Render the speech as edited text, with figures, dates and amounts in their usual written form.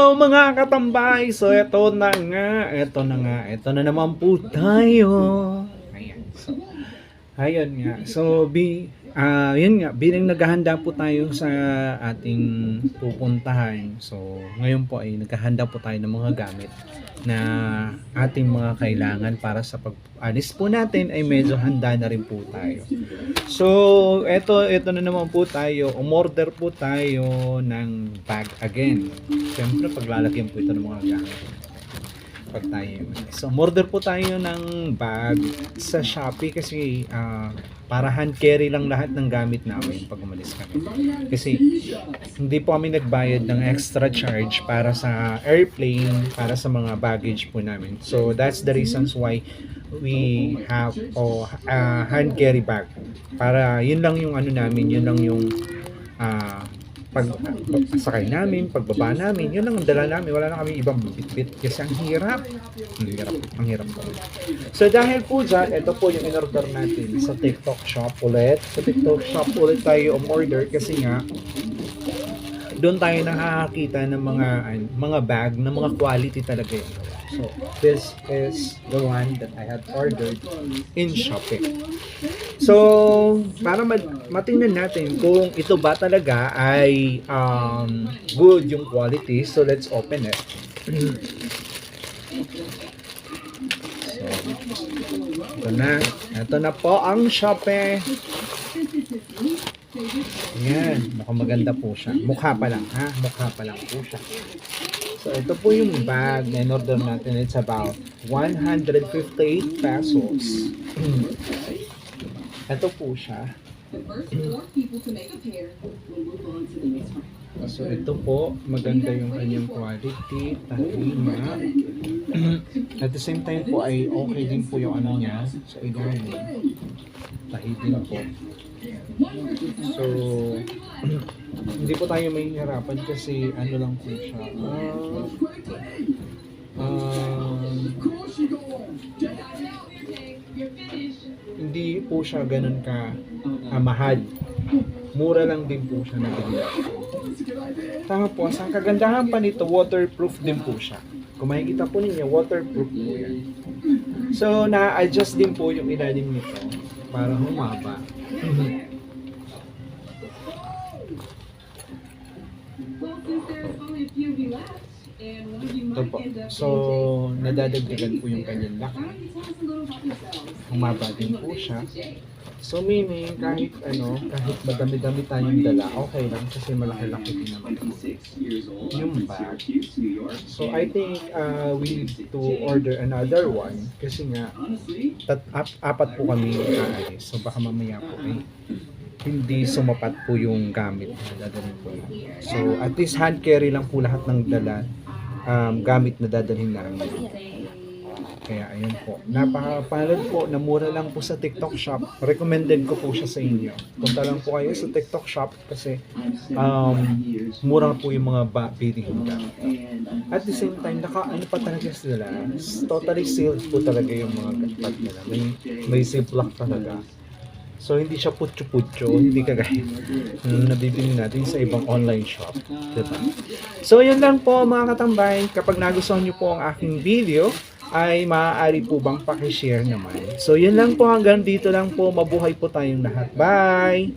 Hello mga katambay! So ito na na naman po tayo. Ayan. So, ayun nga. So, yun nga, bilang naghahanda po tayo sa ating pupuntahan. So, ngayon po ay naghahanda po tayo ng mga gamit na ating mga kailangan para sa pag-alis po natin ay medyo handa na rin po tayo. So, ito na naman po tayo. Umorder po tayo ng bag again. Siyempre, paglalagyan po ito ng mga gamit. Pag tayo. So, umorder po tayo ng bag sa Shopee kasi para hand carry lang lahat ng gamit namin pag umalis kami. Kasi hindi po kami nagbayad ng extra charge para sa airplane, para sa mga baggage po namin. So, that's the reasons why we have hand carry bag. Para yun lang yung ano namin, yun lang yung sakay namin, pagbaba namin, yun lang ang dala namin. Wala na kami ibang bitbit kasi ang hirap po. So dahil po dyan, ito po yung in-order natin sa TikTok shop ulit. Sa TikTok shop ulit tayo umorder kasi nga doon tayo nakakakita ng mga bag na mga quality talaga yun. So this is the one that I had ordered in Shopee. So, para matingnan natin kung ito ba talaga ay good yung quality. So, let's open it. So, ito na po ang Shopee. Yan, mukhang maganda po siya. Mukha pa lang po siya. So, ito po yung bag na in-order natin. It's about 158 pesos. Ito po siya. So, ito po, maganda yung kanyang quality, tahima. At the same time po ay okay din po yung ano niya sa ilalim. Tahi din po. So, hindi po tayo mahihirapan kasi ano lang po siya. Hindi po siya ganun ka mahal. Mura lang din po siya na bigla. Tapos, ang kagandahan pa nito, waterproof din po siya. Kung makikita po ninyo, waterproof po yan. So, na-adjust din po yung ilalim nito para humaba. Ito po. So, nadadagdagan po yung kanyang laki. Humaba din po siya. So, meaning, kahit madami-dami tayong dala, okay lang kasi malaki-laki din naman yung bag. So, I think we need to order another one kasi nga, apat po kami aalis. So, baka mamaya po hindi sumapat po yung gamit na dadalhin po namin. So, at least hand carry lang po lahat ng dala gamit na dadalhin namin. Kaya ayun po. Napakapalad po na mura lang po sa TikTok shop. Recommended ko po siya sa inyo. Punta lang po kayo sa TikTok shop kasi mura po yung mga bilihin ka. At the same time, ano pa talaga sila? Totally sealed po talaga yung mga bag nila. May ziplock talaga. So, hindi siya putyo-putyo, hindi kagaya nabibili natin sa ibang online shop. Diba? So, yun lang po mga katambay. Kapag nagustuhan nyo po ang aking video, ay maaari po bang pakishare naman. So, yun lang po. Hanggang dito lang po. Mabuhay po tayong lahat. Bye!